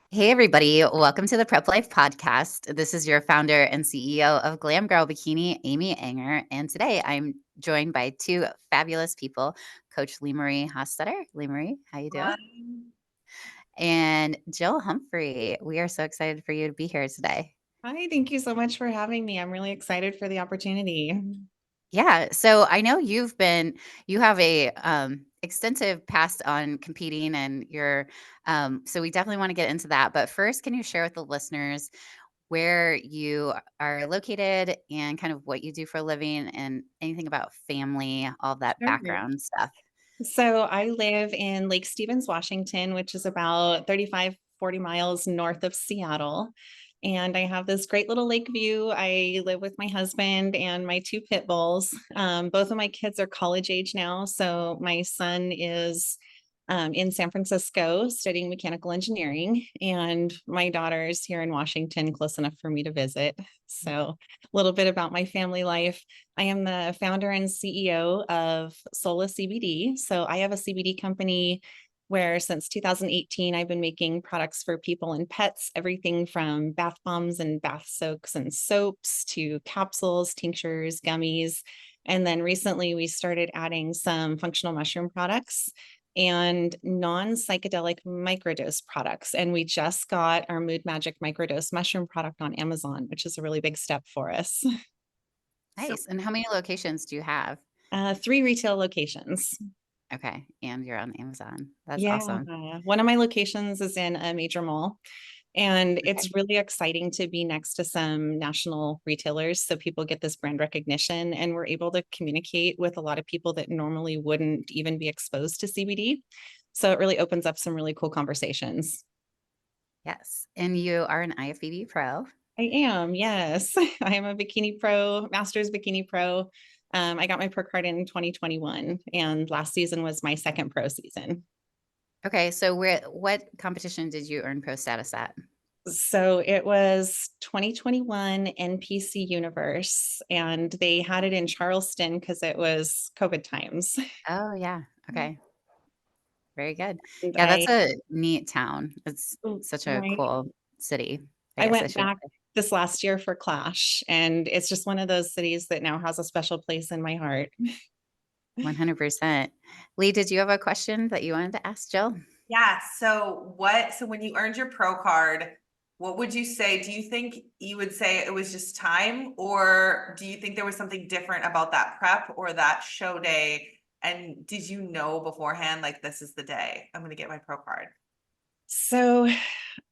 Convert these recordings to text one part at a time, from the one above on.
Hey, everybody. Welcome to the Prep Life Podcast. This is your founder and CEO of Glam Girl Bikini, Amy Anger. And today I'm joined by two fabulous people, Coach Lee Marie Hostetter. Lee Marie, how you doing? Hi. And Jill Humphrey. We are so excited for you to be here today. Hi, thank you so much for having me. I'm really excited for the opportunity. Yeah. So I know you have a extensive past on competing and so we definitely want to get into that. But first, can you share with the listeners where you are located and kind of what you do for a living and anything about family, all that Sure. background stuff? So I live in Lake Stevens, Washington, which is about 35, 40 miles north of Seattle. And I have this great little lake view. I live with my husband and my two pit bulls. Both of my kids are college age now. So my son is in San Francisco studying mechanical engineering, and my daughter is here in Washington, close enough for me to visit. So, a little bit about my family life. I am the founder and CEO of Sola CBD. So, I have a CBD company where since 2018, I've been making products for people and pets, everything from bath bombs and bath soaks and soaps to capsules, tinctures, gummies. And then recently, we started adding some functional mushroom products and non-psychedelic microdose products. And we just got our Mood Magic microdose mushroom product on Amazon, which is a really big step for us. So, Nice. And how many locations do you have? 3 retail locations. Okay. And you're on Amazon. That's Yeah, awesome. one of my locations is in a major mall. And Okay. it's really exciting to be next to some national retailers so people get this brand recognition and we're able to communicate with a lot of people that normally wouldn't even be exposed to CBD. So it really opens up some really cool conversations. Yes. And you are an IFBB Pro. I am, yes. I am a Bikini Pro, Masters Bikini Pro. I got my pro card in 2021, and last season was my second pro season. Okay. So what competition did you earn pro status at? So it was 2021 NPC Universe, and they had it in Charleston because it was COVID times. Oh, yeah. Okay. Very good. And Yeah, that's a neat town. It's such a right, cool city, I I guess I went should back say. this last year for Clash, and it's just one of those cities that now has a special place in my heart. 100%. Lee, did you have a question that you wanted to ask Jill? Yeah. So when you earned your pro card, what would you say? Do you think you would say it was just time, or do you think there was something different about that prep or that show day? And did you know beforehand, like, this is the day I'm going to get my pro card? So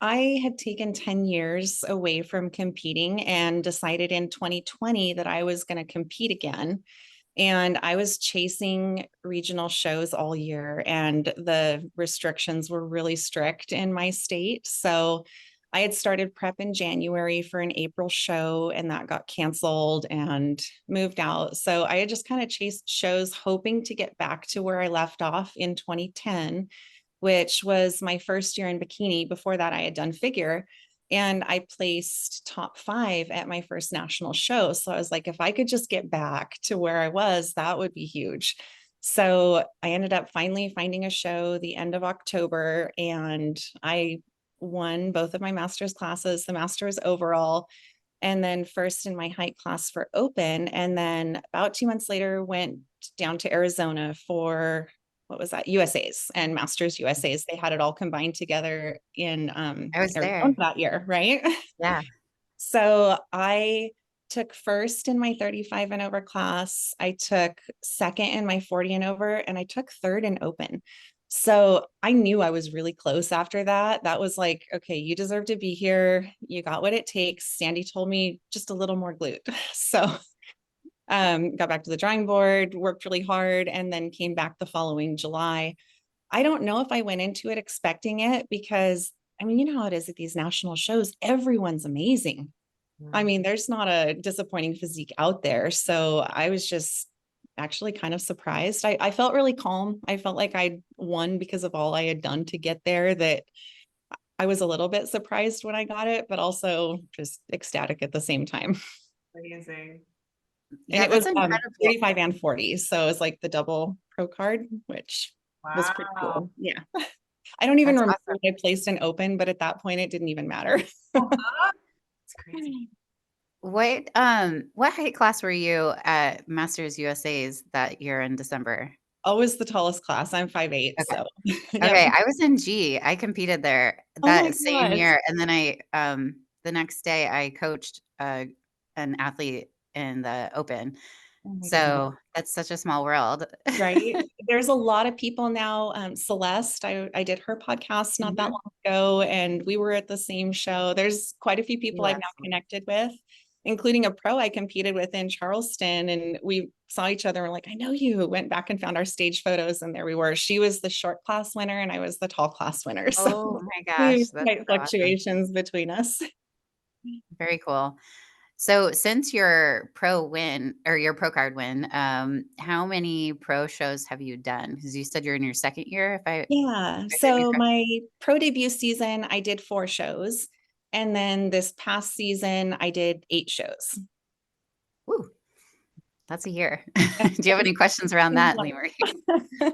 I had taken 10 years away from competing and decided in 2020 that I was going to compete again. And I was chasing regional shows all year, and the restrictions were really strict in my state. So I had started prep in January for an April show, and that got canceled and moved out. So I had just kind of chased shows, hoping to get back to where I left off in 2010, which was my first year in bikini. Before that, I had done figure. And I placed top 5 at my first national show. So I was like, if I could just get back to where I was, that would be huge. So I ended up finally finding a show the end of October, and I won both of my master's classes, the master's overall, and then first in my height class for open. And then about 2 months later, went down to Arizona for what was that? USA's and Masters USA's. They had it all combined together in I was Arizona there. that year, right? Yeah. So I took first in my 35 and over class. I took second in my 40 and over, and I took third in open. So I knew I was really close after that. That was like, okay, you deserve to be here. You got what it takes. Sandy told me just a little more glute. So got back to the drawing board, worked really hard, and then came back the following July. I don't know if I went into it expecting it because I mean, you know how it is at these national shows, everyone's amazing. I mean, there's not a disappointing physique out there. So I was just actually kind of surprised. I felt really calm. I felt like I'd won because of all I had done to get there, that I was a little bit surprised when I got it, but also just ecstatic at the same time. Amazing. And Yeah, it was that's incredible. 35 and 40. So it was like the double pro card, which was pretty Wow. cool. Yeah. I don't even That's remember awesome. if I placed an open, but at that point it didn't even matter. It's crazy. What height class were you at Masters USA's that year in December? Always the tallest class. I'm 5'8", Okay. so yeah. Okay, I was in G. I competed there Oh my that same gosh. year, and then the next day I coached an athlete in the Open. Oh my goodness. So that's such a small world. Right. There's a lot of people now. Celeste, I did her podcast not that Mhm. long ago, and we were at the same show. There's quite a few people I've now USA. connected with, including a pro I competed with in Charleston. And we saw each other and we're like, I know you. Went back and found our stage photos, and there we were. She was the short class winner, and I was the tall class winner. So Oh my we gosh, that's had so awesome. fluctuations between us. Very cool. So since your pro win or your pro card win, how many pro shows have you done? Because you said you're in your second year, if Yeah. I heard you So correctly. my pro debut season, I did 4 shows. And then this past season, I did 8 shows. Woo, that's a year. Do you have any questions around that, Lee Marie?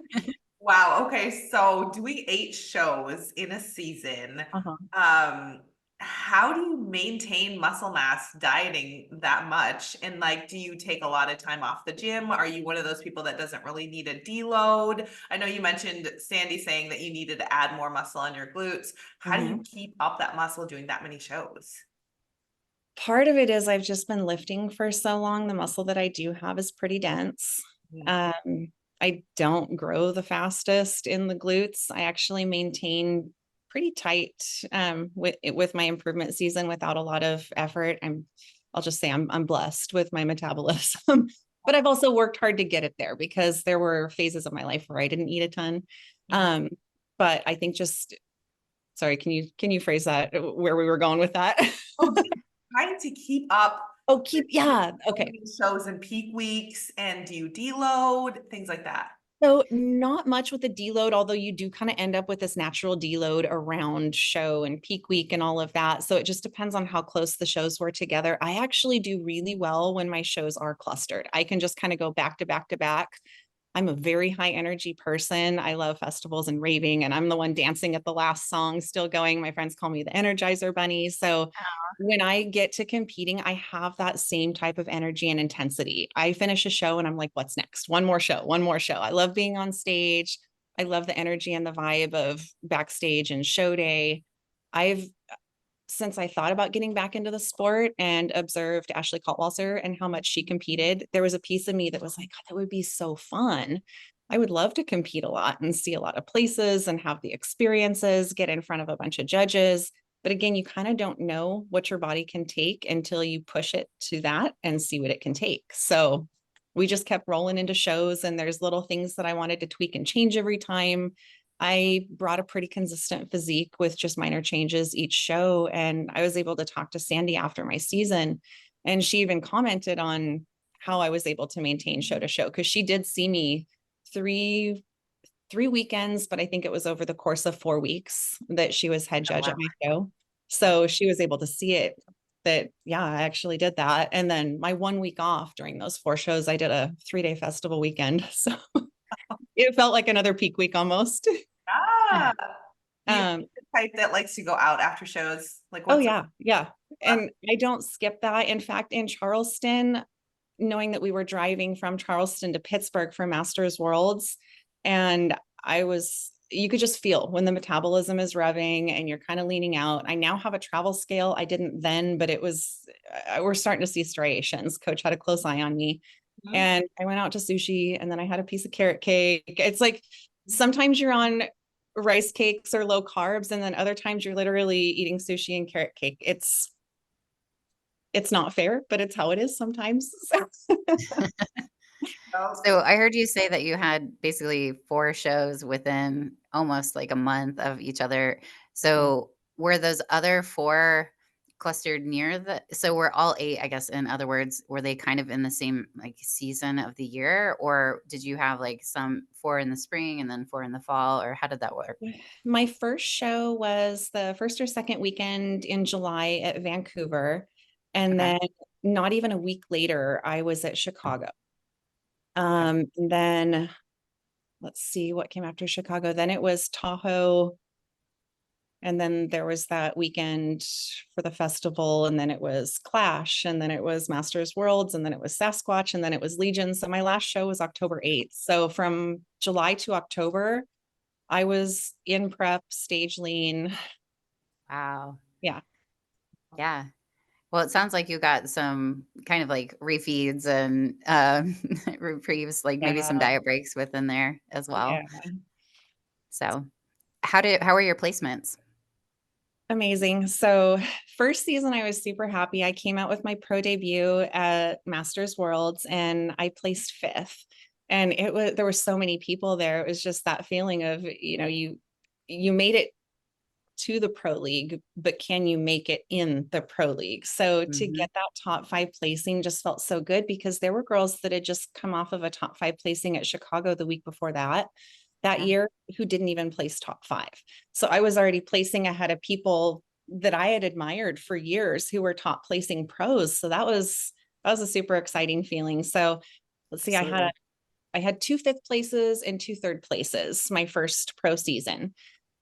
Wow. Okay. So doing 8 shows in a season, Uh-huh. how do you maintain muscle mass dieting that much? And like, do you take a lot of time off the gym? Are you one of those people that doesn't really need a deload? I know you mentioned Sandy saying that you needed to add more muscle on your glutes. How do you Mhm. keep up that muscle doing that many shows? Part of it is I've just been lifting for so long. The muscle that I do have is pretty dense. Mhm. I don't grow the fastest in the glutes. I actually maintain pretty tight with my improvement season without a lot of effort. I'll just say I'm blessed with my metabolism. But I've also worked hard to get it there because there were phases of my life where I didn't eat a ton. Um, but I think just sorry, can you phrase that where we were going with that? Oh, just trying to keep up Oh, with yeah. Okay. shows in peak weeks, and do you deload, things like that? So not much with the deload, although you do kind of end up with this natural deload around show and peak week and all of that. So it just depends on how close the shows were together. I actually do really well when my shows are clustered. I can just kind of go back to back to back. I'm a very high energy person. I love festivals and raving, and I'm the one dancing at the last song, still going. My friends call me the Energizer Bunny. So when I get to competing, I have that same type of energy and intensity. I finish a show and I'm like, what's next? One more show, one more show. I love being on stage. I love the energy and the vibe of backstage and show day. I've since I thought about getting back into the sport and observed Ashley Kaltwasser and how much she competed, there was a piece of me that was like, God, that would be so fun. I would love to compete a lot and see a lot of places and have the experiences, get in front of a bunch of judges. But again, you kind of don't know what your body can take until you push it to that and see what it can take. So we just kept rolling into shows, and there's little things that I wanted to tweak and change every time. I brought a pretty consistent physique with just minor changes each show. And I was able to talk to Sandy after my season. And she even commented on how I was able to maintain show to show, because she did see me three three weekends, but I think it was over the course of 4 weeks that she was head Oh, judge wow. at my show. So she was able to see it that, yeah, I actually did that. And then my 1 week off during those 4 shows, I did a 3-day festival weekend. So it felt like another peak week almost. Ah, do you Um, the type that likes to go out after shows? Like oh what's yeah, yeah. And I don't skip that. In fact, in Charleston, knowing that we were driving from Charleston to Pittsburgh for Masters Worlds, and you could just feel when the metabolism is revving and you're kind of leaning out. I now have a travel scale. I didn't then, but we're starting to see striations. Coach had a close eye on me. Mhm. And I went out to sushi, and then I had a piece of carrot cake. It's like sometimes you're on rice cakes or low carbs, and then other times you're literally eating sushi and carrot cake. It's not fair, but it's how it is sometimes. Oh, So I heard you say that you had basically 4 shows within almost like a month of each other. Yeah. So were those other 4 clustered near so were all 8, I guess, in other words, were they kind of in the same like season of the year, or did you have like some 4 in the spring and then 4 in the fall, or how did that work? My first show was the first or second weekend in July at Vancouver. And Okay. then not even a week later, I was at Chicago. Okay. And then let's see what came after Chicago. Then it was Tahoe, And then there was that weekend for the festival, and then it was Clash, and then it was Masters Worlds, and then it was Sasquatch, and then it was Legion. So my last show was October 8th. So from July to October, I was in prep, stage lean. Wow. Yeah. Yeah. Well, it sounds like you got some kind of like refeeds and reprieves, like maybe some Yeah. diet breaks within there as Yeah. well. So, how are your placements? Amazing. So first season, I was super happy. I came out with my pro debut at Masters Worlds and I placed fifth. And there were so many people there. It was just that feeling of, you made it to the pro league, but can you make it in the pro league? So to Mhm. get that top 5 placing just felt so good because there were girls that had just come off of a top 5 placing at Chicago the week before that Yeah. year who didn't even place top 5. So I was already placing ahead of people that I had admired for years who were top placing pros. So that was a super exciting feeling. So let's see, Absolutely. I had 2 fifth places and 2 third places my first pro season.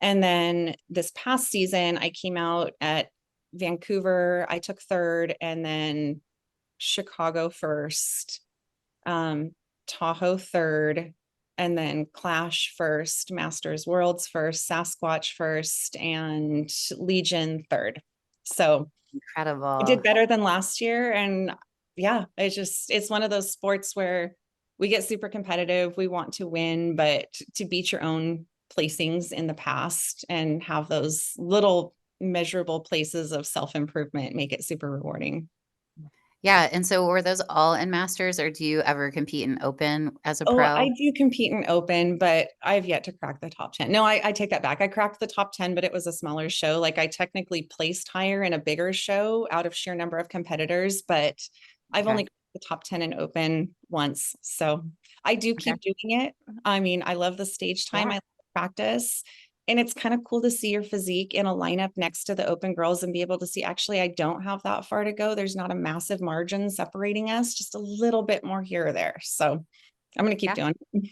And then this past season, I came out at Vancouver, I took third, and then Chicago first, um, Tahoe third, and then Clash first, Masters Worlds first, Sasquatch first, and Legion third. So I Incredible. did better than last year. And yeah, it's one of those sports where we get super competitive. We want to win, but to beat your own placings in the past and have those little measurable places of self-improvement make it super rewarding. Yeah, and so were those all in masters, or do you ever compete in open as a Oh, I pro? do compete in open, but I've yet to crack the top 10. No, I take that back. I cracked the top 10, but it was a smaller show. Like I technically placed higher in a bigger show out of sheer number of competitors, but I've Okay. only cracked the top 10 in open once. So I do Okay. keep doing it. I mean, I love the stage time. Yeah. I love practice. And it's kind of cool to see your physique in a lineup next to the open girls and be able to see, actually, I don't have that far to go. There's not a massive margin separating us, just a little bit more here or there. So I'm going to keep Yeah. doing it.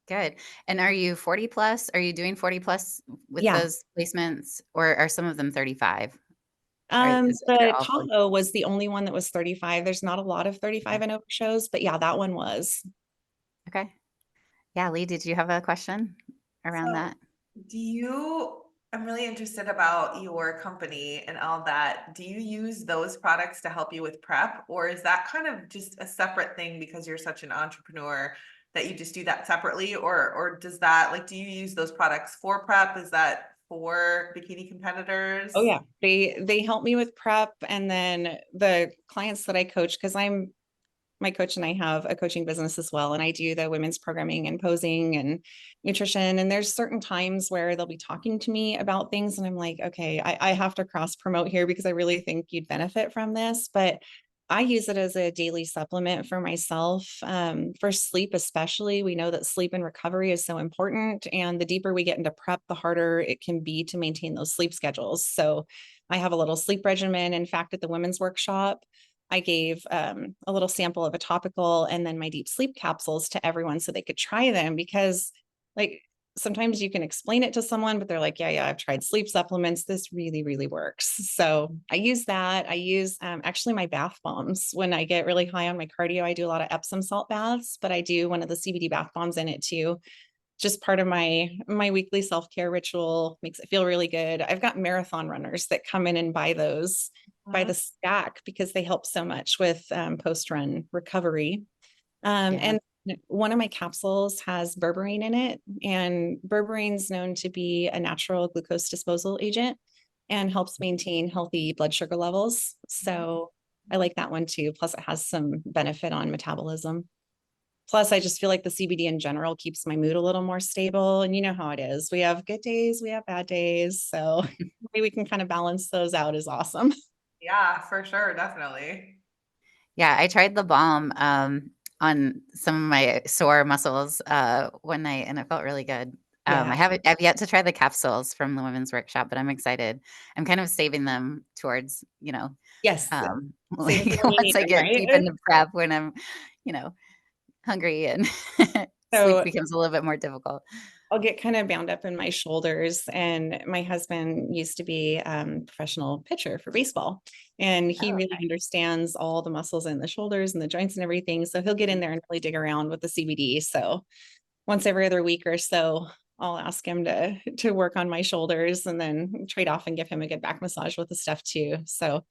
Good. And are you 40 plus? Are you doing 40 plus with Yeah. those placements, or are some of them 35? Or is it they're The all 40? Tahoe was the only one that was 35. There's not a lot of 35 Okay. and over shows, but yeah, that one was. Okay. Yeah, Lee, did you have a question around So that? I'm really interested about your company and all that. Do you use those products to help you with prep, or is that kind of just a separate thing because you're such an entrepreneur that you just do that separately? Or does that, like, do you use those products for prep? Is that for bikini Oh competitors? yeah, they help me with prep, and then the clients that I coach, because my coach and I have a coaching business as well. And I do the women's programming and posing and nutrition. And there's certain times where they'll be talking to me about things. And I'm like, okay, I have to cross promote here because I really think you'd benefit from this. But I use it as a daily supplement for myself, for sleep, especially. We know that sleep and recovery is so important. And the deeper we get into prep, the harder it can be to maintain those sleep schedules. So I have a little sleep regimen. In fact, at the women's workshop, I gave a little sample of a topical and then my deep sleep capsules to everyone so they could try them, because like sometimes you can explain it to someone, but they're like, yeah, I've tried sleep supplements. This really, really works. So I use that. I use actually my bath bombs when I get really high on my cardio. I do a lot of Epsom salt baths, but I do one of the CBD bath bombs in it too. Just part of my weekly self-care ritual, makes it feel really good. I've got marathon runners that come in and buy those by Mhm. the stack because they help so much with post-run recovery. Yeah. And one of my capsules has berberine in it, and berberine is known to be a natural glucose disposal agent and helps maintain healthy blood sugar levels. So I like that one too. Plus, it has some benefit on metabolism. Plus, I just feel like the CBD in general keeps my mood a little more stable. And you know how it is. We have good days, we have bad days. So maybe we can kind of balance those out is awesome. Yeah, for sure, definitely. Yeah, I tried the balm, on some of my sore muscles, one night, and it felt really good. Yeah. I've yet to try the capsules from the women's workshop, but I'm excited. I'm kind of saving them towards, Yes. Same like, for when you once need I them, get deep right? into prep when I'm, you know, hungry and sleep So becomes a little bit more difficult. I'll get kind of bound up in my shoulders. And my husband used to be a professional pitcher for baseball. And he Oh, really understands all the muscles in the shoulders and the joints and everything. So he'll get in there and really dig around with the CBD. So once every other week or so, I'll ask him to work on my shoulders and then trade off and give him a good back massage with the stuff too. So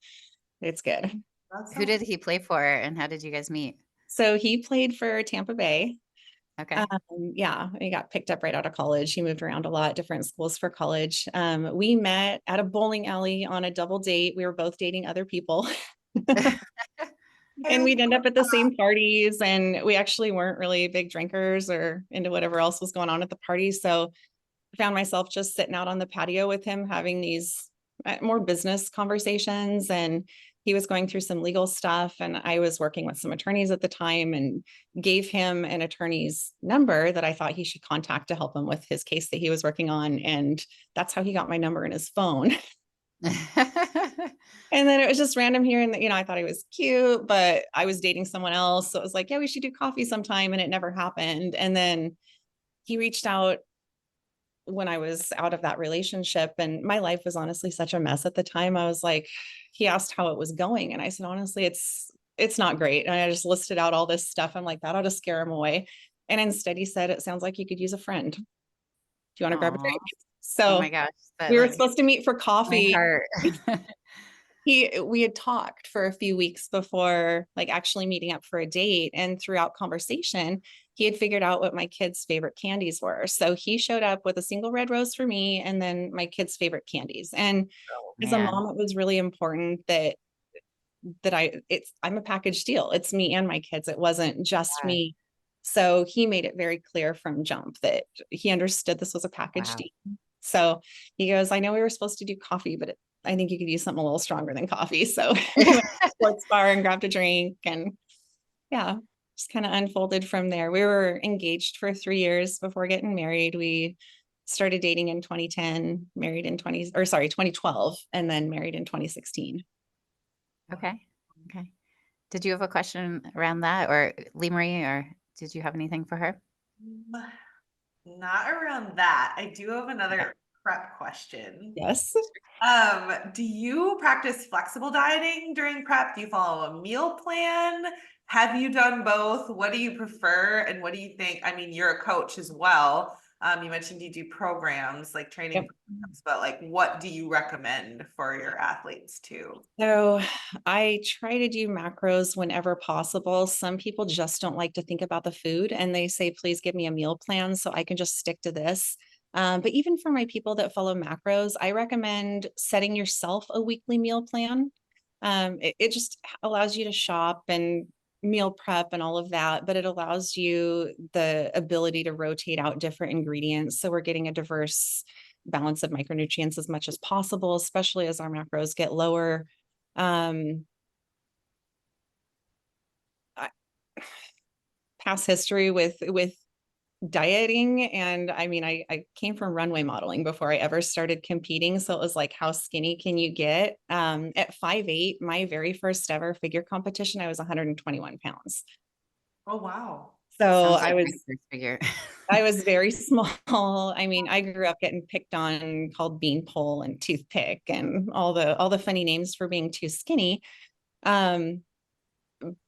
it's good. That's who so did he play for and how did you guys meet? So he played for Tampa Bay. Okay. Yeah, he got picked up right out of college. He moved around a lot, different schools for college. We met at a bowling alley on a double date. We were both dating other people. I And love we'd end up at the same parties, and we actually weren't really big drinkers or into whatever else was going on at the party. So I found myself just sitting out on the patio with him having these more business conversations. And he was going through some legal stuff. And I was working with some attorneys at the time and gave him an attorney's number that I thought he should contact to help him with his case that he was working on. And that's how he got my number in his phone. And then it was just random here. And, I thought he was cute, but I was dating someone else. So it was like, yeah, we should do coffee sometime. And it never happened. And then he reached out when I was out of that relationship, and my life was honestly such a mess at the time. I was like, he asked how it was going. And I said, honestly, it's not great. And I just listed out all this stuff. I'm like, that ought to scare him away. And instead he said, it sounds like you could use a friend. Do you want to grab a Aw. drink? Oh my So gosh, that we were like supposed to meet for my coffee. heart. We had talked for a few weeks before like actually meeting up for a date, and throughout conversation he had figured out what my kids' favorite candies were. So he showed up with a single red rose for me and then my kids' favorite candies. And Oh as a man. mom, it was really important I'm a package deal. It's me and my kids. It wasn't just Yeah. me. So he made it very clear from jump that he understood this was a package Wow. deal. So he goes, I know we were supposed to do coffee, but I think you could use something a little stronger than coffee. So we went to the sports bar and grabbed a drink, and yeah, just kind of unfolded from there. We were engaged for 3 years before getting married. We started dating in 2010, married in 2012, and then married in 2016. Okay. Okay. Did you have a question around that, or Lee Marie, or did you have anything for her? not around that. I do have Okay. another prep question. Yes. Do you practice flexible dieting during prep? Do you follow a meal plan? Have you done both? What do you prefer? And what do you think? I mean, you're a coach as well. You mentioned you do programs like training Yep. programs, but like, what do you recommend for your athletes too? So I try to do macros whenever possible. Some people just don't like to think about the food and they say, please give me a meal plan so I can just stick to this. But even for my people that follow macros, I recommend setting yourself a weekly meal plan. It just allows you to shop and meal prep and all of that, but it allows you the ability to rotate out different ingredients. So we're getting a diverse balance of micronutrients as much as possible, especially as our macros get lower. um Past history with dieting, and I mean I came from runway modeling before I ever started competing, so it was like, how skinny can you get? At 5'8", my very first ever figure competition, I was 121 pounds. Oh, wow. So Sounds I like my was first figure. I was very small. I mean, I grew up getting picked on, called beanpole and toothpick and all the funny names for being too skinny. um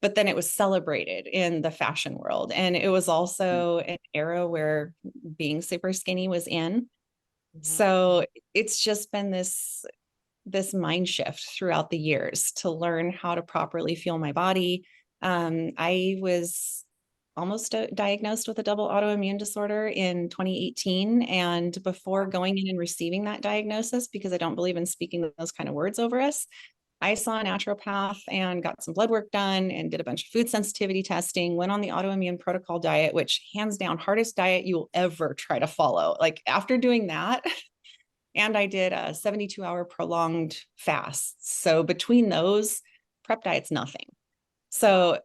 but then it was celebrated in the fashion world. And it was also an era where being super skinny was in. Mhm. So it's just been this mind shift throughout the years to learn how to properly feel my body. I was almost diagnosed with a double autoimmune disorder in 2018. And before going in and receiving that diagnosis, because I don't believe in speaking those kind of words over us, I saw a naturopath and got some blood work done and did a bunch of food sensitivity testing, went on the autoimmune protocol diet, which hands down hardest diet you will ever try to follow. Like after doing that, and I did a 72-hour prolonged fast. So between those, prep diet's nothing. So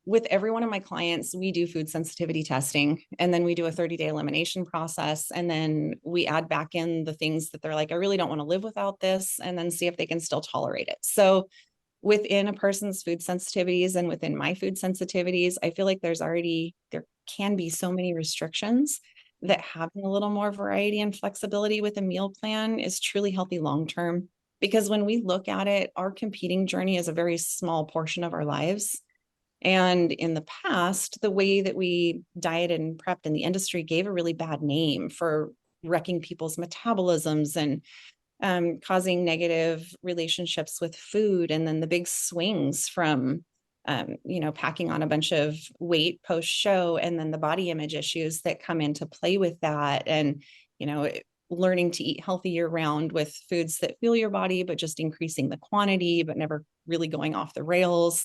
with every one of my clients, we do food sensitivity testing, and then we do a 30-day elimination process. And then we add back in the things that they're like, I really don't want to live without this, and then see if they can still tolerate it. So within a person's food sensitivities and within my food sensitivities, I feel like there can be so many restrictions that having a little more variety and flexibility with a meal plan is truly healthy long term. Because when we look at it, our competing journey is a very small portion of our lives. And in the past, the way that we dieted and prepped in the industry gave a really bad name for wrecking people's metabolisms and causing negative relationships with food. And then the big swings from, packing on a bunch of weight post show, and then the body image issues that come into play with that. And, learning to eat healthy year round with foods that fuel your body, but just increasing the quantity, but never really going off the rails.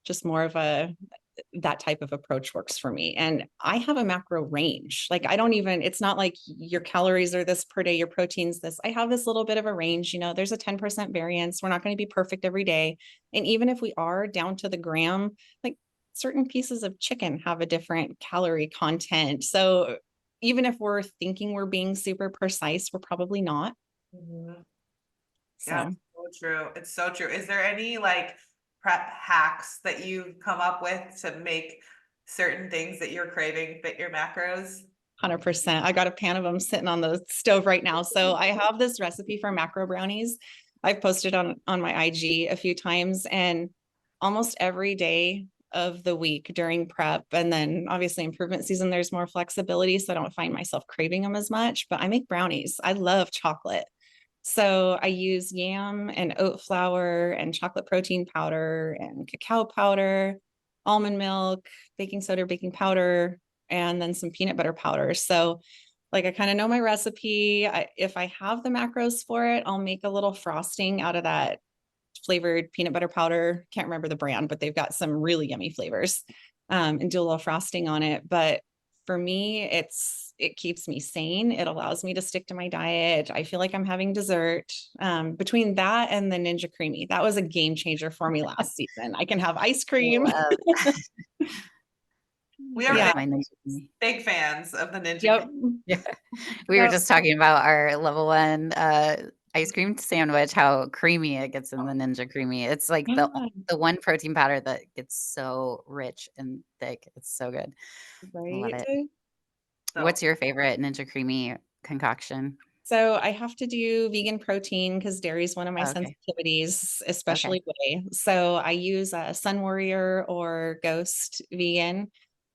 Just more of that type of approach works for me. And I have a macro range. Like it's not like your calories are this per day, your protein's this. I have this little bit of a range, there's a 10% variance. We're not going to be perfect every day. And even if we are down to the gram, like certain pieces of chicken have a different calorie content. So even if we're thinking we're being super precise, we're probably not. Mhm. Yeah, So it's so true. It's so true. Is there any like prep hacks that you've come up with to make certain things that you're craving fit your macros? 100%. I got a pan of them sitting on the stove right now. So I have this recipe for macro brownies. I've posted on my IG a few times, and almost every day of the week during prep, and then obviously improvement season, there's more flexibility, so I don't find myself craving them as much. But I make brownies. I love chocolate. So I use yam and oat flour and chocolate protein powder and cacao powder, almond milk, baking soda, baking powder, and then some peanut butter powder. So like I kind of know my recipe. If I have the macros for it, I'll make a little frosting out of that flavored peanut butter powder. Can't remember the brand, but they've got some really yummy flavors, and do a little frosting on it. But for me, it keeps me sane. It allows me to stick to my diet. I feel like I'm having dessert. Between that and the Ninja Creamy, that was a game changer for me last season. I can have ice cream. We I are love Yeah. my Ninja Creamy. big fans of the Ninja Yep. Creamy. Yeah. We were Yep. just talking about our level 1 ice cream sandwich, how creamy it gets in the Ninja Creamy. It's like Yeah. the one protein powder that gets so rich and thick. It's so good. I love Right. it. So What's your favorite Ninja Creamy concoction? So I have to do vegan protein because dairy is one of my Oh, okay. sensitivities, Okay. especially whey. So I use a Sun Warrior or Ghost vegan.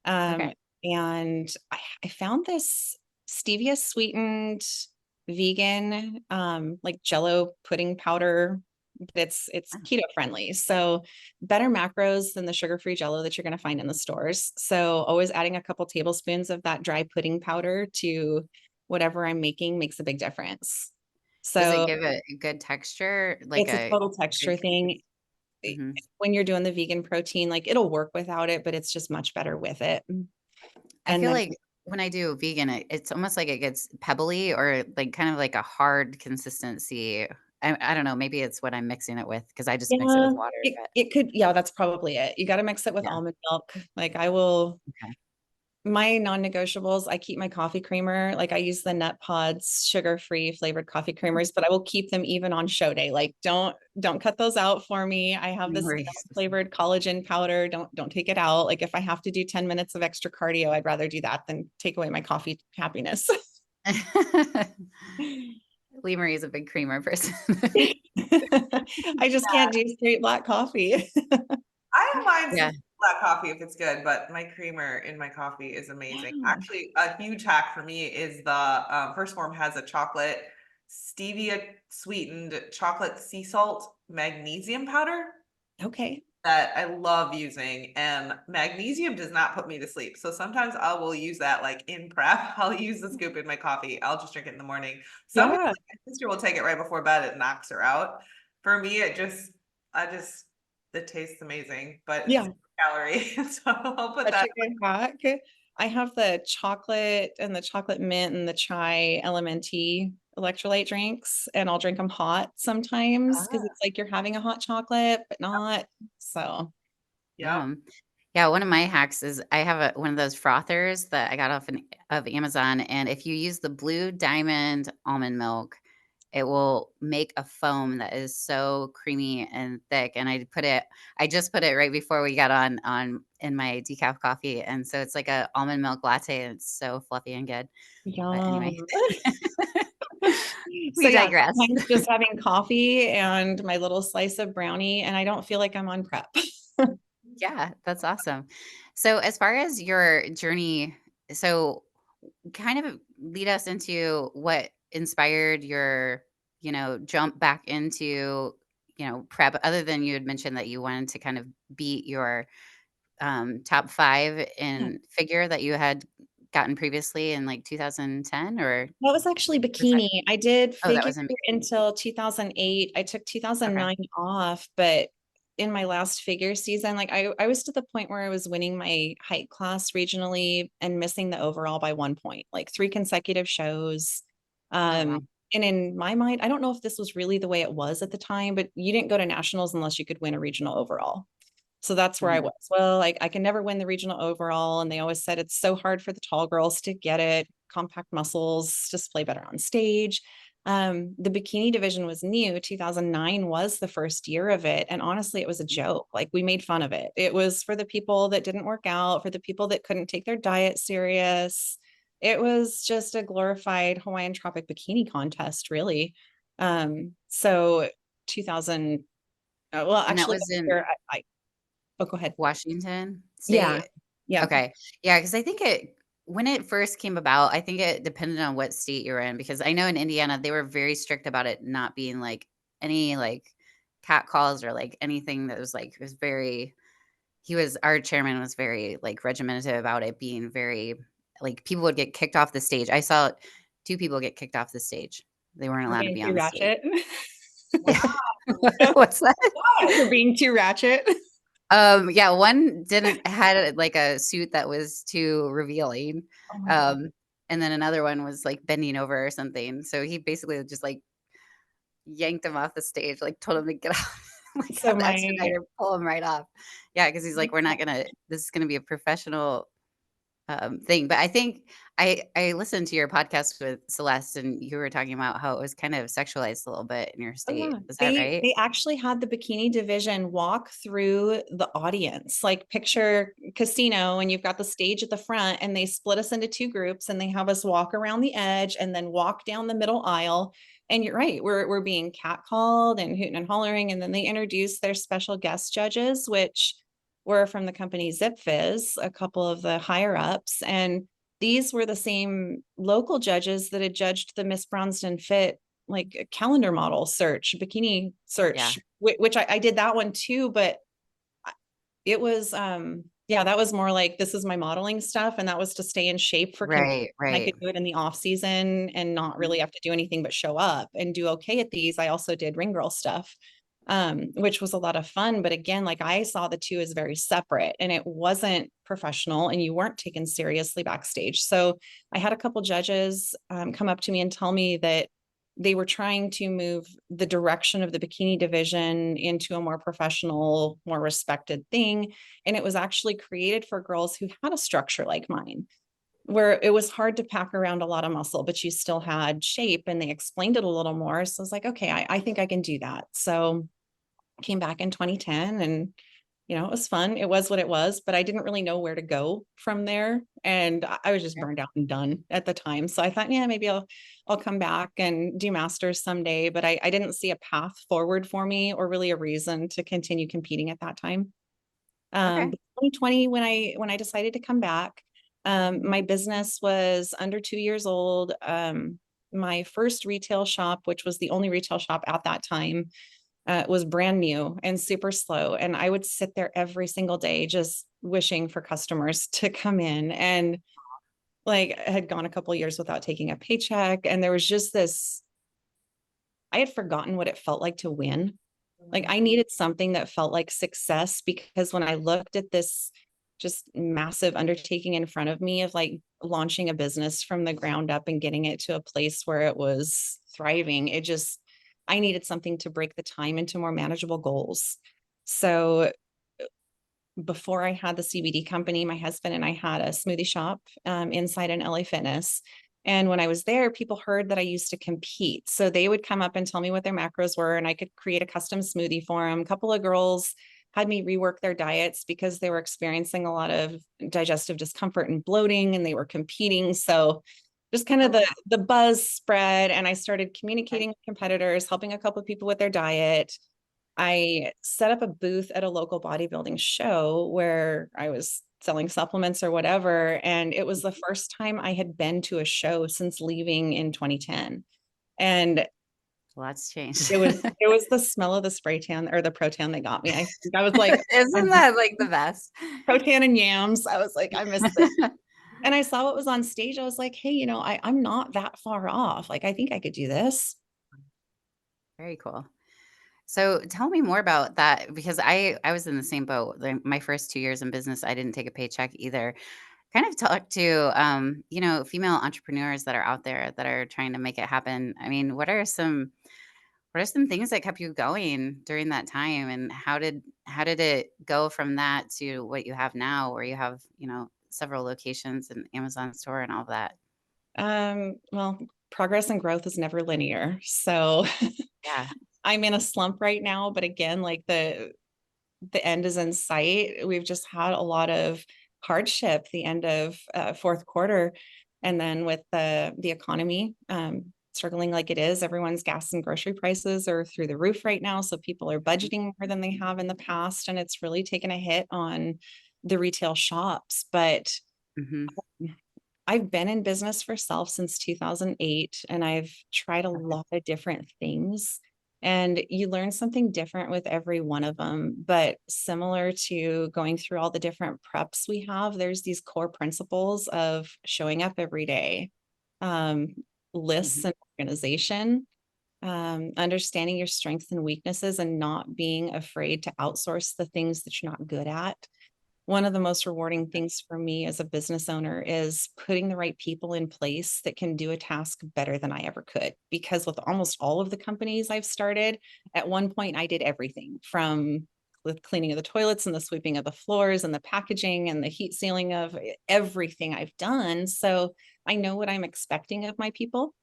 Um, Okay. and I found this stevia sweetened vegan, like Jello pudding powder. It's Oh, keto friendly. So better macros than the sugar-free Jello that you're going to find in the stores. So always adding a couple tablespoons of that dry pudding powder to whatever I'm making makes a big difference. does it So give it a good texture, like it's a a total good texture thing. consistency? Mhm. When you're doing the vegan protein, like it'll work without it, but it's just much better with it. I And feel then, like when I do vegan, it's almost like it gets pebbly or like kind of like a hard consistency. I don't know. Maybe it's what I'm mixing it with because I just mix it yeah, with water. But it could, yeah, that's probably it. You got to mix it with yeah. almond milk. Like I will, Okay. my non-negotiables, I keep my coffee creamer. Like I use the Nut Pods sugar-free flavored coffee creamers, but I will keep them even on show day. Like don't cut those out for me. I have No this worries. flavored collagen powder. Don't take it out. Like if I have to do 10 minutes of extra cardio, I'd rather do that than take away my coffee happiness. Lee Marie is a big creamer person. I just can't do straight black coffee. I don't mind Yeah. some black coffee if it's good, but my creamer in my coffee is amazing. Yeah. Actually, a huge hack for me is the First Form has a chocolate stevia sweetened chocolate sea salt magnesium powder Okay. that I love using, and magnesium does not put me to sleep. So sometimes I will use that like in prep. I'll use the scoop in my coffee. I'll just drink it in the morning. Sometimes Yeah. my sister will take it right before bed. It knocks her out. For me, it tastes amazing, but it's Yeah. calorie. So I'll put Such that. a good hack. I have the chocolate and the chocolate mint and the chai LMNT electrolyte drinks, and I'll drink them hot sometimes because Ah, it's like you're having a hot chocolate, but not. So, Yep. yum. Yeah, one of my hacks is I have one of those frothers that I got off of Amazon, and if you use the Blue Diamond almond milk it will make a foam that is so creamy and thick. And I just put it right before we got on in my decaf coffee. And so it's like a almond milk latte and it's so fluffy and good. But anyway, Yum. So we yeah, digress. sometimes just having coffee and my little slice of brownie, and I don't feel like I'm on prep. Yeah, that's awesome. So as far as your journey, so kind of lead us into what inspired your, jump back into, prep, other than you had mentioned that you wanted to kind of beat your top 5 Yeah. in figure that you had gotten previously in like 2010, or That was actually was that? bikini. I did Oh, that figure was in Bikini. until 2008. I took Okay. 2009 off, but in my last figure season, like I was to the point where I was winning my height class regionally and missing the overall by 1 point, like 3 consecutive shows. Oh, wow. And in my mind, I don't know if this was really the way it was at the time, but you didn't go to nationals unless you could win a regional overall. So that's where I Mhm. was. Well, like I can never win the regional overall. And they always said it's so hard for the tall girls to get it, compact muscles, just play better on stage. The bikini division was new. 2009 was the first year of it. And honestly, it was a joke. Like we made fun of it. It was for the people that didn't work out, for the people that couldn't take their diet serious. It was just a glorified Hawaiian tropic bikini contest, really. So 2000, well, And that actually, was in oh, go ahead. Washington Yeah. State? Yeah. Okay. Yeah, because I think when it first came about, I think it depended on what state you're in, because I know in Indiana, they were very strict about it not being like any like cat calls or like anything that was like, it was very, our chairman was very like regimented about it being very, like people would get kicked off the stage. I saw 2 people get kicked off the stage. They weren't For allowed to being be too on the stage. ratchet. Yeah. What's that? For being too ratchet. Yeah, one didn't had, like, a suit that was too revealing, Oh my God. um, and then another one was, like, bending over or something, so he basically just, like, yanked him off the stage, like, told him to get off, like, So have the my expediter pull him right off. Yeah, because he's like, "We're not gonna this is gonna be a professional thing." But I think I listened to your podcast with Celeste, and you were talking about how it was kind of sexualized a little bit in your Oh state. yeah. Is that They right? they actually had the bikini division walk through the audience. Like picture casino and you've got the stage at the front and they split us into 2 groups and they have us walk around the edge and then walk down the middle aisle. And you're right, we're being catcalled and hooting and hollering. And then they introduced their special guest judges, which were from the company Zip Fizz, a couple of the higher ups. And these were the same local judges that had judged the Miss Brownston Fit like a calendar model search, bikini Yeah. search, which I did that one too, but it was yeah, that was more like this is my modeling stuff, and that was to stay in shape for competing. Right, I right. could do it in the off season and not Mhm. really have to do anything but show up and do okay at these. I also did ring girl stuff, which was a lot of fun. But again, like I saw the two as very separate and it wasn't professional and you weren't taken seriously backstage. So I had a couple judges come up to me and tell me that they were trying to move the direction of the bikini division into a more professional, more respected thing. And it was actually created for girls who had a structure like mine, where it was hard to pack around a lot of muscle, but you still had shape. And they explained it a little more. So I was like, okay, I think I can do that. So came back in 2010 and it was fun. It was what it was, but I didn't really know where to go from there. And I was just Yeah. burned out and done at the time. So I thought, yeah, maybe I'll come back and do masters someday. But I didn't see a path forward for me or really a reason to continue competing at that time. Okay. But 2020, when I decided to come back, my business was under 2 years old. My first retail shop, which was the only retail shop at that time, was brand new and super slow. And I would sit there every single day just wishing for customers to come in. And like I had gone a couple of years without taking a paycheck. And there was just this, I had forgotten what it felt like to win. Like I needed something that felt like success because when I looked at this just massive undertaking in front of me of like launching a business from the ground up and getting it to a place where it was thriving, I needed something to break the time into more manageable goals. So before I had the CBD company, my husband and I had a smoothie shop inside an LA Fitness. And when I was there, people heard that I used to compete. So they would come up and tell me what their macros were, and I could create a custom smoothie for them. A couple of girls had me rework their diets because they were experiencing a lot of digestive discomfort and bloating, and they were competing. So just kind of the buzz spread, and I started communicating with competitors, helping a couple of people with their diet. I set up a booth at a local bodybuilding show where I was selling supplements or whatever. And it was the first time I had been to a show since leaving in 2010. And Lots changed. it was the smell of the spray tan or the Protan that got me. I think I was like, Isn't that like the best? Protan and yams. I was like, I missed this. And I saw what was on stage. I was like, hey, I'm not that far off. Like, I think I could do this. Very cool. So tell me more about that, because I was in the same boat. My first 2 years in business, I didn't take a paycheck either. Kind of talk to female entrepreneurs that are out there that are trying to make it happen. I mean, what are some things that kept you going during that time, and how did it go from that to what you have now, where you have several locations and Amazon store and all of that? Well, progress and growth is never linear. So Yeah. I'm in a slump right now, but again, like the end is in sight. We've just had a lot of hardship the end of fourth quarter, and then with the economy struggling like it is, everyone's gas and grocery prices are through the roof right now. So people are budgeting more than they have in the past, and it's really taken a hit on the retail shops. But Hmm. I've been in business for self since 2008, and I've tried a lot of different things. And you learn something different with every one of them. But similar to going through all the different preps we have, there's these core principles of showing up every day, um, lists Hmm. and organization, understanding your strengths and weaknesses, and not being afraid to outsource the things that you're not good at. One of the most rewarding things for me as a business owner is putting the right people in place that can do a task better than I ever could. Because with almost all of the companies I've started, at one point I did everything from the cleaning of the toilets and the sweeping of the floors and the packaging and the heat sealing of everything I've done. So I know what I'm expecting of my people.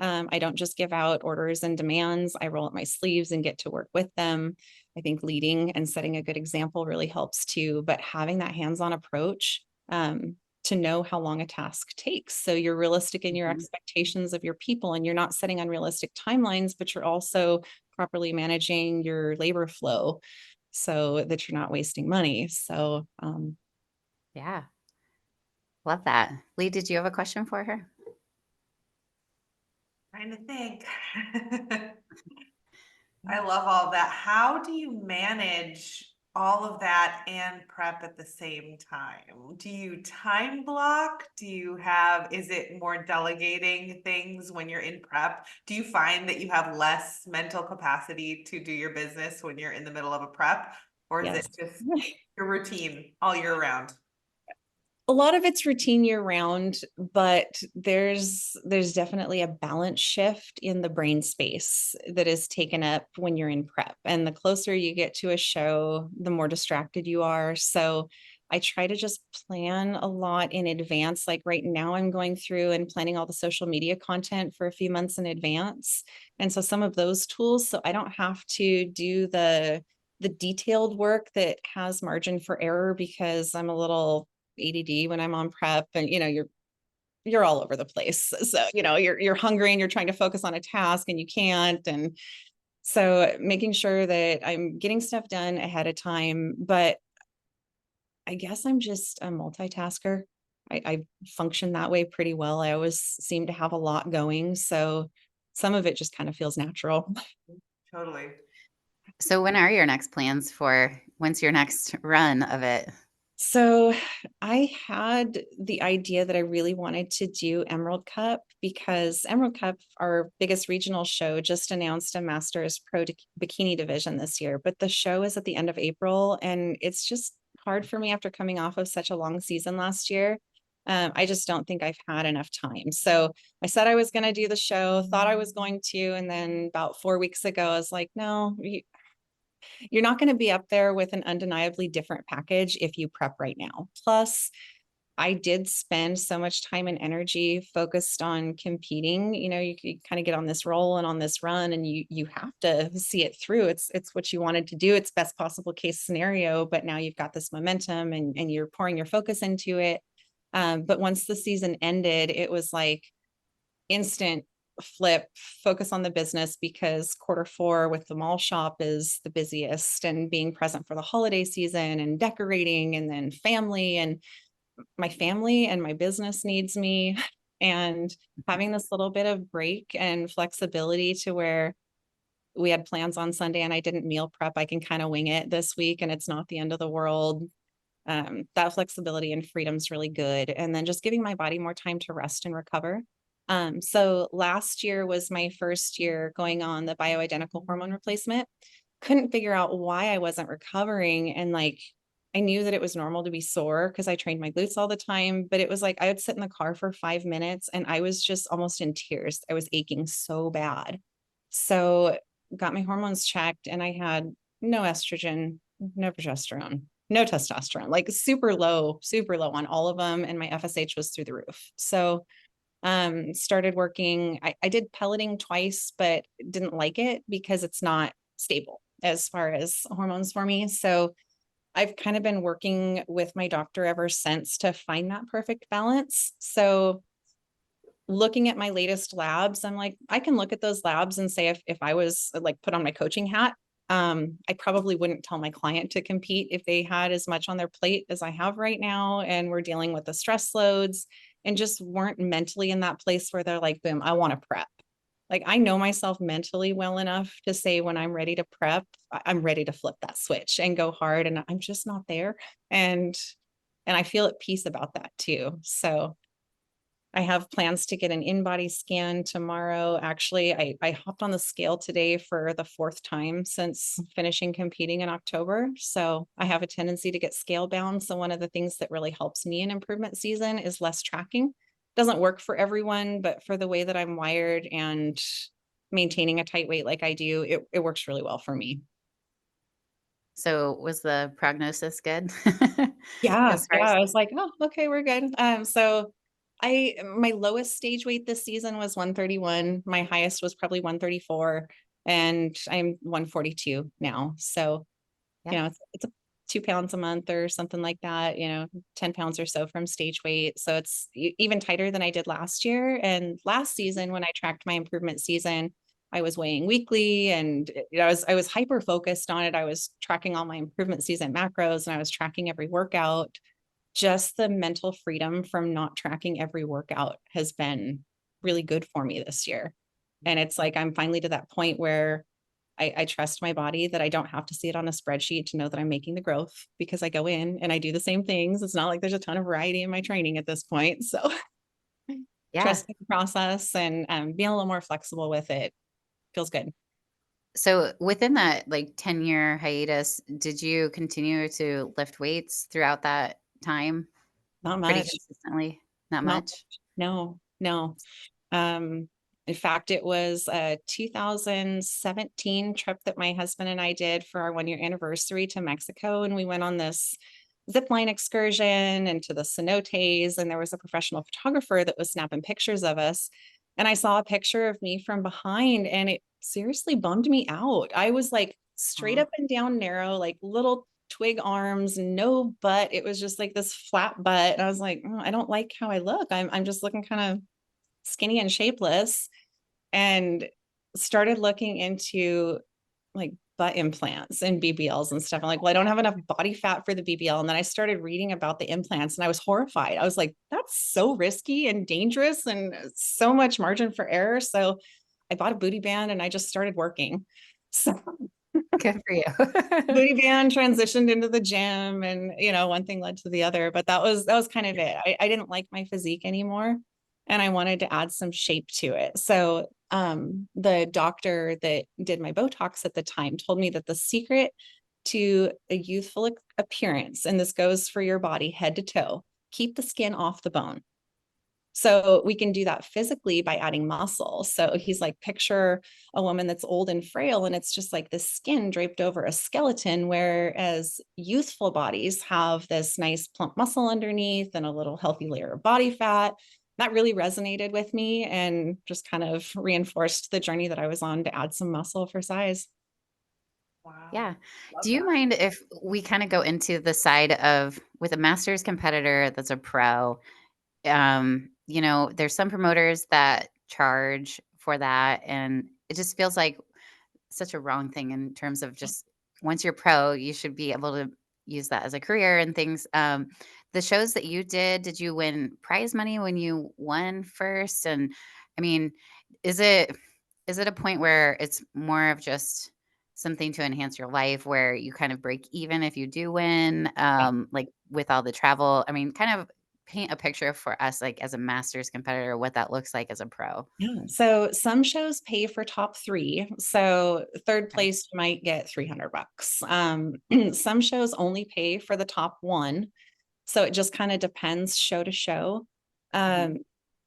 I don't just give out orders and demands. I roll up my sleeves and get to work with them. I think leading and setting a good example really helps too, but having that hands-on approach to know how long a task takes. So you're realistic in your Hmm. expectations of your people, and you're not setting unrealistic timelines, but you're also properly managing your labor flow so that you're not wasting money. So Yeah. Love that. Lee, did you have a question for her? Trying to think. I love all that. How do you manage all of that and prep at the same time? Do you time block? Is it more delegating things when you're in prep? Do you find that you have less mental capacity to do your business when you're in the middle of a prep? Or is yes. it just your routine all year round? A lot of it's routine year round, but there's definitely a balance shift in the brain space that is taken up when you're in prep. And the closer you get to a show, the more distracted you are. So I try to just plan a lot in advance. Like right now, I'm going through and planning all the social media content for a few months in advance. And so some of those tools, so I don't have to do the detailed work that has margin for error, because I'm a little ADD when I'm on prep, and you're all over the place. So you're hungry and you're trying to focus on a task and you can't. And so making sure that I'm getting stuff done ahead of time. But I guess I'm just a multitasker. I function that way pretty well. I always seem to have a lot going, so some of it just kind of feels natural. Totally. So when are your next plans for when's your next run of it? So I had the idea that I really wanted to do Emerald Cup, because Emerald Cup, our biggest regional show, just announced a Masters Pro Bikini division this year. But the show is at the end of April, and it's just hard for me after coming off of such a long season last year. I just don't think I've had enough time. So I said I was going to do the show, thought I was going to, and then about 4 weeks ago, I was like, no, you're not going to be up there with an undeniably different package if you prep right now. Plus, I did spend so much time and energy focused on competing. You know, you kind of get on this roll and on this run, and you have to see it through. It's what you wanted to do. It's best possible case scenario, but now you've got this momentum and you're pouring your focus into it. But once the season ended, it was like instant flip, focus on the business, because Q4 with the mall shop is the busiest, and being present for the holiday season and decorating, and then family and my business needs me. And having this little bit of break and flexibility to where we had plans on Sunday and I didn't meal prep, I can kind of wing it this week and it's not the end of the world. That flexibility and freedom is really good. And then just giving my body more time to rest and recover. So last year was my first year going on the bioidentical hormone replacement. Couldn't figure out why I wasn't recovering. And like, I knew that it was normal to be sore because I trained my glutes all the time, but it was like I would sit in the car for 5 minutes and I was just almost in tears. I was aching so bad. So got my hormones checked and I had no estrogen, no progesterone, no testosterone, like super low on all of them. And my FSH was through the roof. So started working. I did pelleting twice, but didn't like it because it's not stable as far as hormones for me. So I've kind of been working with my doctor ever since to find that perfect balance. So looking at my latest labs, I'm like, I can look at those labs and say, if I was like put on my coaching hat, I probably wouldn't tell my client to compete if they had as much on their plate as I have right now. And we're dealing with the stress loads and just weren't mentally in that place where they're like, boom, I want to prep. Like I know myself mentally well enough to say when I'm ready to prep, I'm ready to flip that switch and go hard. And I'm just not there. And I feel at peace about that too. So I have plans to get an in-body scan tomorrow. Actually, I hopped on the scale today for the 4th time since finishing competing in October. So I have a tendency to get scale bound. So one of the things that really helps me in improvement season is less tracking. Doesn't work for everyone, but for the way that I'm wired and maintaining a tight weight like I do, it works really well for me. So was the prognosis good? Yeah, As far yeah. as I was like, oh, okay, we're good. So my lowest stage weight this season was 131. My highest was probably 134, and I'm 142 now. So, yeah. you know, it's a 2 pounds a month or something like that, 10 pounds or so from stage weight. So it's even tighter than I did last year. And last season, when I tracked my improvement season, I was weighing weekly and I was hyper focused on it. I was tracking all my improvement season macros and I was tracking every workout. Just the mental freedom from not tracking every workout has been really good for me this year. And it's like I'm finally to that point where I trust my body that I don't have to see it on a spreadsheet to know that I'm making the growth, because I go in and I do the same things. It's not like there's a ton of variety in my training at this point. So Yeah. trusting the process and being a little more flexible with it feels good. So within that like 10-year hiatus, did you continue to lift weights throughout that time Not pretty much. consistently? Not Not much? no, no. Um, in fact, it was a 2017 trip that my husband and I did for our 1 year anniversary to Mexico. And we went on this zip line excursion into the cenotes. And there was a professional photographer that was snapping pictures of us. And I saw a picture of me from behind and it seriously bummed me out. I was like straight Aw. up and down narrow, like little twig arms, no butt. It was just like this flat butt. And I was like, "Oh, I don't like how I look. I'm just looking kind of skinny and shapeless," and started looking into like butt implants and BBLs and stuff. I'm like, well, I don't have enough body fat for the BBL. And then I started reading about the implants and I was horrified. I was like, that's so risky and dangerous and so much margin for error. So I bought a booty band and I just started working. So Good for you. booty band transitioned into the gym and one thing led to the other, but that was kind of it. I didn't like my physique anymore and I wanted to add some shape to it. So the doctor that did my Botox at the time told me that the secret to a youthful appearance, and this goes for your body head to toe, keep the skin off the bone. So we can do that physically by adding muscle. So he's like, picture a woman that's old and frail, and it's just like the skin draped over a skeleton, whereas youthful bodies have this nice plump muscle underneath and a little healthy layer of body fat. That really resonated with me and just kind of reinforced the journey that I was on to add some muscle for size. Yeah. Wow. Love Do you that. mind if we kind of go into the side of with a masters competitor that's a pro? There's some promoters that charge for that, and it just feels like such a wrong thing in terms of just once you're pro, you should be able to use that as a career and things. The shows that you did you win prize money when you won first? And I mean, is it is it a point where it's more of just something to enhance your life where you kind of break even if you do win, like with all the travel? I mean, kind of paint a picture for us, like as a masters competitor, what that looks like as a pro. Yeah. So some shows pay for top three. So third Okay. place you might get $300. Some shows only pay for the top one. So it just kind of depends show to show. Mhm. Um,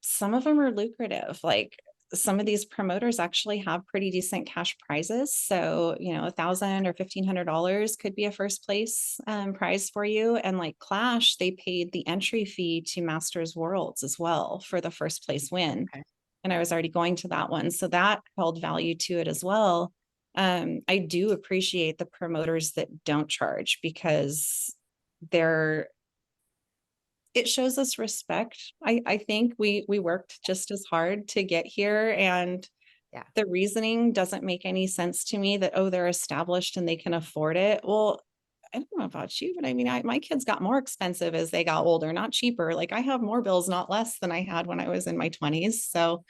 some of them are lucrative. Like some of these promoters actually have pretty decent cash prizes. So, $1,000 or $1,500 could be a first place prize for you. And like Clash, they paid the entry fee to Masters Worlds as well for the first place win. Okay. And I was already going to that one. So that held value to it as well. I do appreciate the promoters that don't charge because they're it shows us respect. I think we worked just as hard to get here, and Yeah. the reasoning doesn't make any sense to me that, oh, they're established and they can afford it. Well, I don't know about you, but I mean, my kids got more expensive as they got older, not cheaper. Like I have more bills, not less than I had when I was in my 20s. So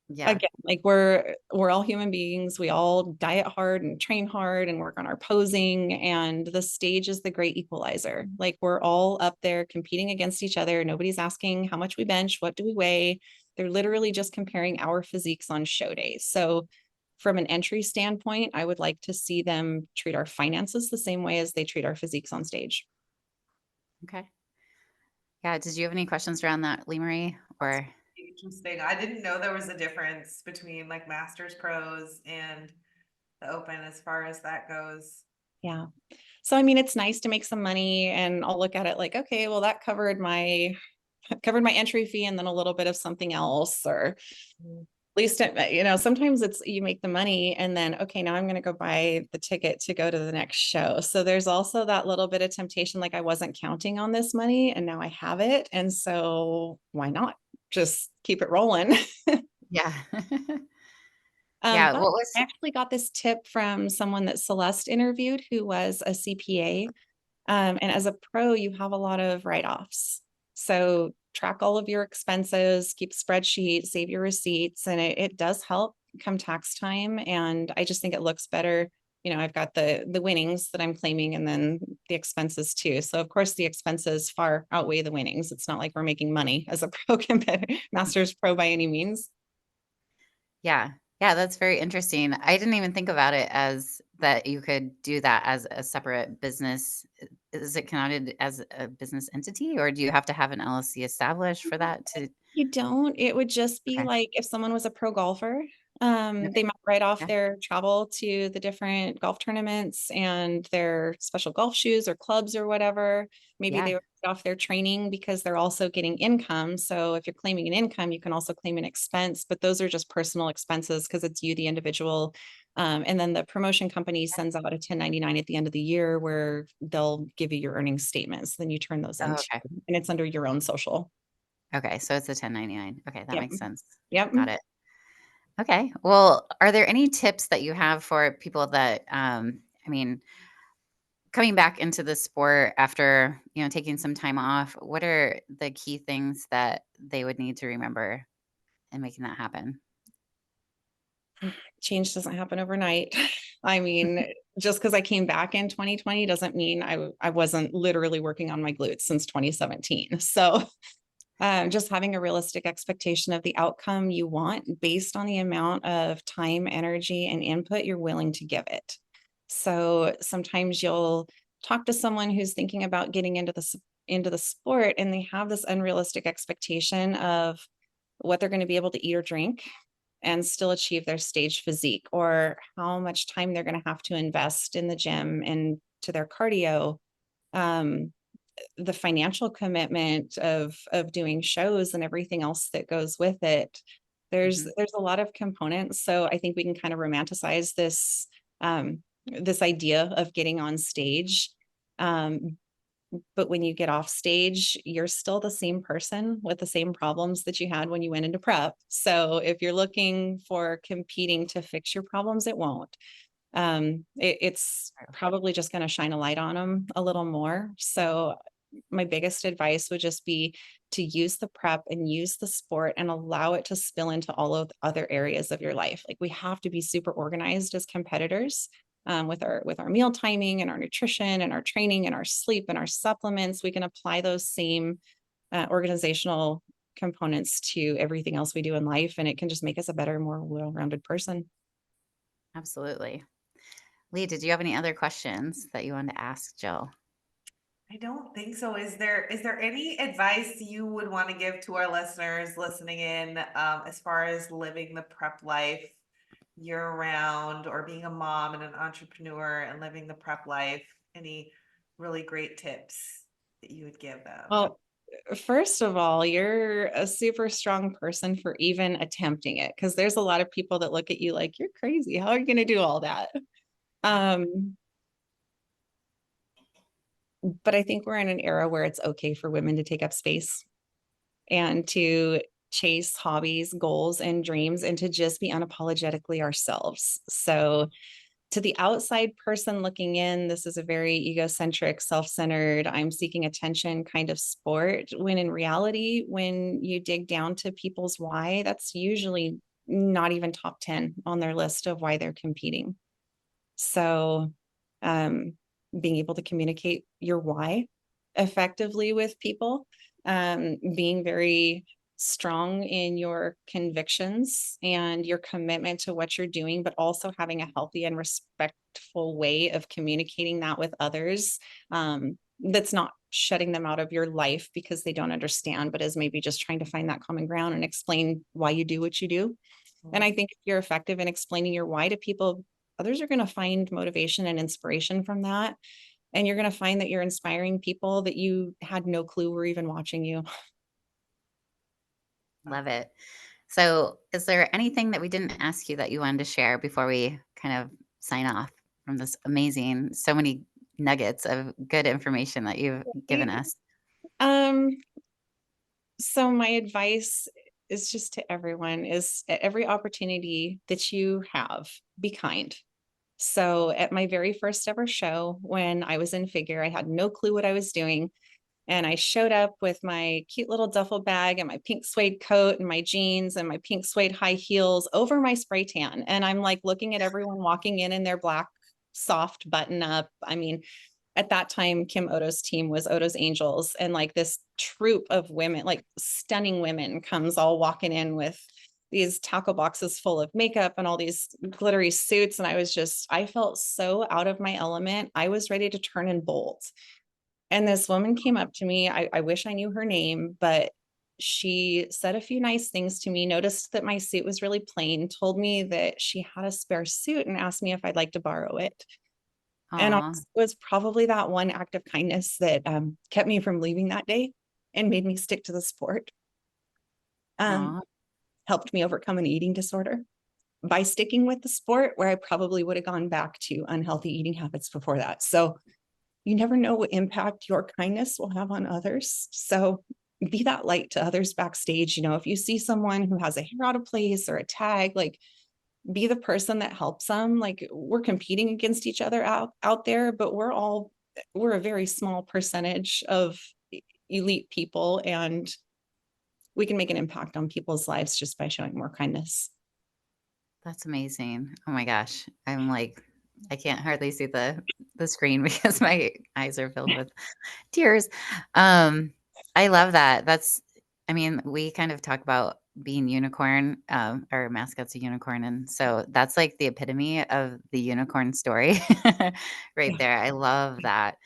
Yeah. again, like we're all human beings. We all diet hard and train hard and work on our posing, and the stage is the great equalizer. Like we're all up there competing against each other. Nobody's asking how much we bench, what do we weigh. They're literally just comparing our physiques on show days. So from an entry standpoint, I would like to see them treat our finances the same way as they treat our physiques on stage. Okay. Yeah. Did you have any questions around that, Lee Marie? Or Interesting. I didn't know there was a difference between like masters pros and the open as far as that goes. Yeah. So I mean, it's nice to make some money, and I'll look at it like, okay, well, that covered my entry fee and then a little bit of something else, or at Mhm. least sometimes it's you make the money and then okay, now I'm going to go buy the ticket to go to the next show. So there's also that little bit of temptation, like I wasn't counting on this money and now I have it, and so why not just keep it rolling. yeah. Yeah. But What I was actually got this tip from someone that Celeste interviewed who was a CPA. And as a pro, you have a lot of write-offs. So track all of your expenses, keep spreadsheets, save your receipts, and it does help come tax time. And I just think it looks better. I've got the winnings that I'm claiming and then the expenses too. So of course the expenses far outweigh the winnings. It's not like we're making money as a pro competitor, masters pro by any means. Yeah. Yeah, that's very interesting. I didn't even think about it as that you could do that as a separate business. Is it counted as a business entity, or do you have to have an LLC established for that to You don't. It would just be Okay. like if someone was a pro golfer, Okay. they might write off Yeah. their travel to the different golf tournaments and their special golf shoes or clubs or whatever. Maybe Yeah. they would write off their training because they're also getting income. So if you're claiming an income, you can also claim an expense, but those are just personal expenses because it's you, the individual. And then the promotion company sends out a 1099 at the end of the year where they'll give you your earnings statements. Then you turn those Oh, into, okay. and it's under your own social. Okay, so it's a 1099. Okay, that Yep. makes sense. Yep. Got it. Okay. Well, are there any tips that you have for people that, I mean, coming back into the sport after, taking some time off, what are the key things that they would need to remember in making that happen? Change doesn't happen overnight. I mean, just because I came back in 2020 doesn't mean I wasn't literally working on my glutes since 2017. So just having a realistic expectation of the outcome you want based on the amount of time, energy, and input you're willing to give it. So sometimes you'll talk to someone who's thinking about getting into the sport, and they have this unrealistic expectation of what they're going to be able to eat or drink and still achieve their stage physique, or how much time they're going to have to invest in the gym and to their cardio. Um, the financial commitment of doing shows and everything else that goes with it. Mhm. There's a lot of components. So I think we can kind of romanticize this idea of getting on stage. Um, but when you get off stage, you're still the same person with the same problems that you had when you went into prep. So if you're looking for competing to fix your problems, it won't. It's probably just going to shine a light on them a little more. So my biggest advice would just be to use the prep and use the sport and allow it to spill into all of the other areas of your life. Like, we have to be super organized as competitors, with our meal timing and our nutrition and our training and our sleep and our supplements. We can apply those same organizational components to everything else we do in life, and it can just make us a better, more well-rounded person. Absolutely. Lee, did you have any other questions that you wanted to ask Jill? I don't think so. Is there any advice you would want to give to our listeners listening in, as far as living the prep life year round, or being a mom and an entrepreneur and living the prep life? Any really great tips that you would give them? Well, first of all, you're a super strong person for even attempting it, because there's a lot of people that look at you like, you're crazy. How are you going to do all that? Um, but I think we're in an era where it's okay for women to take up space and to chase hobbies, goals, and dreams, and to just be unapologetically ourselves. So, to the outside person looking in, this is a very egocentric, self-centered, I'm seeking attention kind of sport. When in reality, when you dig down to people's why, that's usually not even top 10 on their list of why they're competing. So, um, being able to communicate your why effectively with people, being very strong in your convictions and your commitment to what you're doing, but also having a healthy and respectful way of communicating that with others. That's not shutting them out of your life because they don't understand, but is maybe just trying to find that common ground and explain why you do what you do. And I think if you're effective in explaining your why to people, others are going to find motivation and inspiration from that. And you're going to find that you're inspiring people that you had no clue were even watching you. Love it. So, is there anything that we didn't ask you that you wanted to share before we kind of sign off from this amazing, so many nuggets of good information that you've given us? Um, so my advice is just to everyone is, at every opportunity that you have, be kind. So at my very first ever show, when I was in figure, I had no clue what I was doing. And I showed up with my cute little duffel bag and my pink suede coat and my jeans and my pink suede high heels over my spray tan. And I'm like looking at everyone walking in their black soft button up. I mean, at that time, Kim Odo's team was Odo's Angels. And like this troop of women, like stunning women, comes all walking in with these tackle boxes full of makeup and all these glittery suits. And I felt so out of my element. I was ready to turn and bolt. And this woman came up to me. I wish I knew her name, but she said a few nice things to me, noticed that my suit was really plain, told me that she had a spare suit and asked me if I'd like to borrow it. And Aw, honestly, it was probably that one act of kindness that kept me from leaving that day and made me stick to the sport. aw, Helped me overcome an eating disorder by sticking with the sport, where I probably would have gone back to unhealthy eating habits before that. So you never know what impact your kindness will have on others. So be that light to others backstage. You know, if you see someone who has a hair out of place or a tag, like, be the person that helps them. Like, we're competing against each other out there, but we're a very small percentage of elite people, and we can make an impact on people's lives just by showing more kindness. that's amazing. Oh my gosh. I'm like, I can't hardly see the screen because my eyes are filled with tears. Um, I love that. I mean, we kind of talk about being unicorn, our mascot's a unicorn. And so that's like the epitome of the unicorn story right Yeah. there. I love that.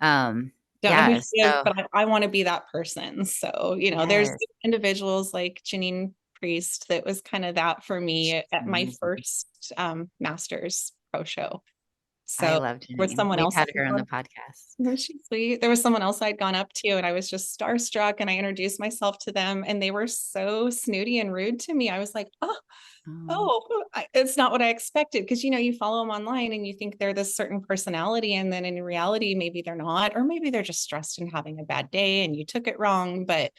Um, Don't know who Yeah. she is, So but I want to be that person. So, there's yes, individuals like Janine Priest that was kind of that for me she's at my amazing. first Masters Pro Show. I So love there was Janine. someone We've else had her on the podcast. she's sweet. There was someone else I'd gone up to and I was just starstruck and I introduced myself to them and they were so snooty and rude to me. I was like, Oh, it's not what I expected. Because, you follow them online and you think they're this certain personality. And then in reality, maybe they're not, or maybe they're just stressed and having a bad day and you took it wrong. But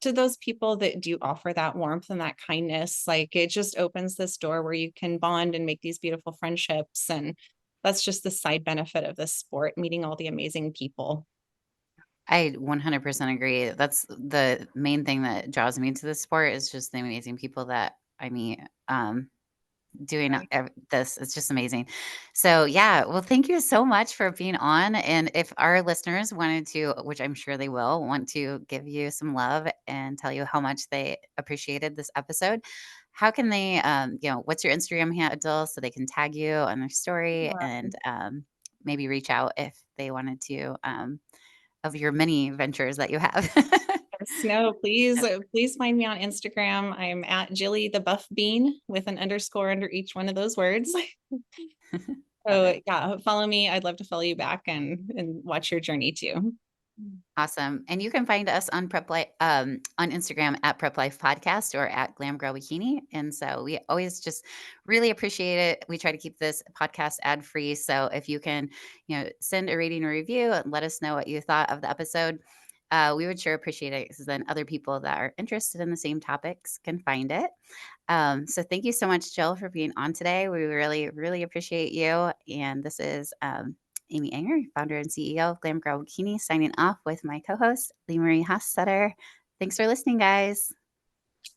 to those people that do offer that warmth and that kindness, like it just opens this door where you can bond and make these beautiful friendships. And that's just the side benefit of this sport, meeting all the amazing people. I 100% agree. That's the main thing that draws me to this sport is just the amazing people that I meet. Doing Right. this. It's just amazing. So, yeah, well, thank you so much for being on. And if our listeners wanted to, which I'm sure they will, want to give you some love and tell you how much they appreciated this episode, how can they, what's your Instagram handle so they can tag you on their story and maybe reach out if they wanted to of your many ventures that you have. Yes, no, please find me on Instagram. I'm at Jilly the Buff Bean with an underscore under each one of those words. Love So it. yeah, follow me. I'd love to follow you back and watch your journey too. Awesome. And you can find us on Prep Life on Instagram at Prep Life Podcast or at Glam Girl Bikini. And so we always just really appreciate it. We try to keep this podcast ad free. So if you can, send a rating or review and let us know what you thought of the episode, we would sure appreciate it because then other people that are interested in the same topics can find it. So thank you so much, Jill, for being on today. We really, really appreciate you. And this is Amy Anger, founder and CEO of Glam Girl Bikini, signing off with my co-host, Lee Marie Hossetter. Thanks for listening, guys.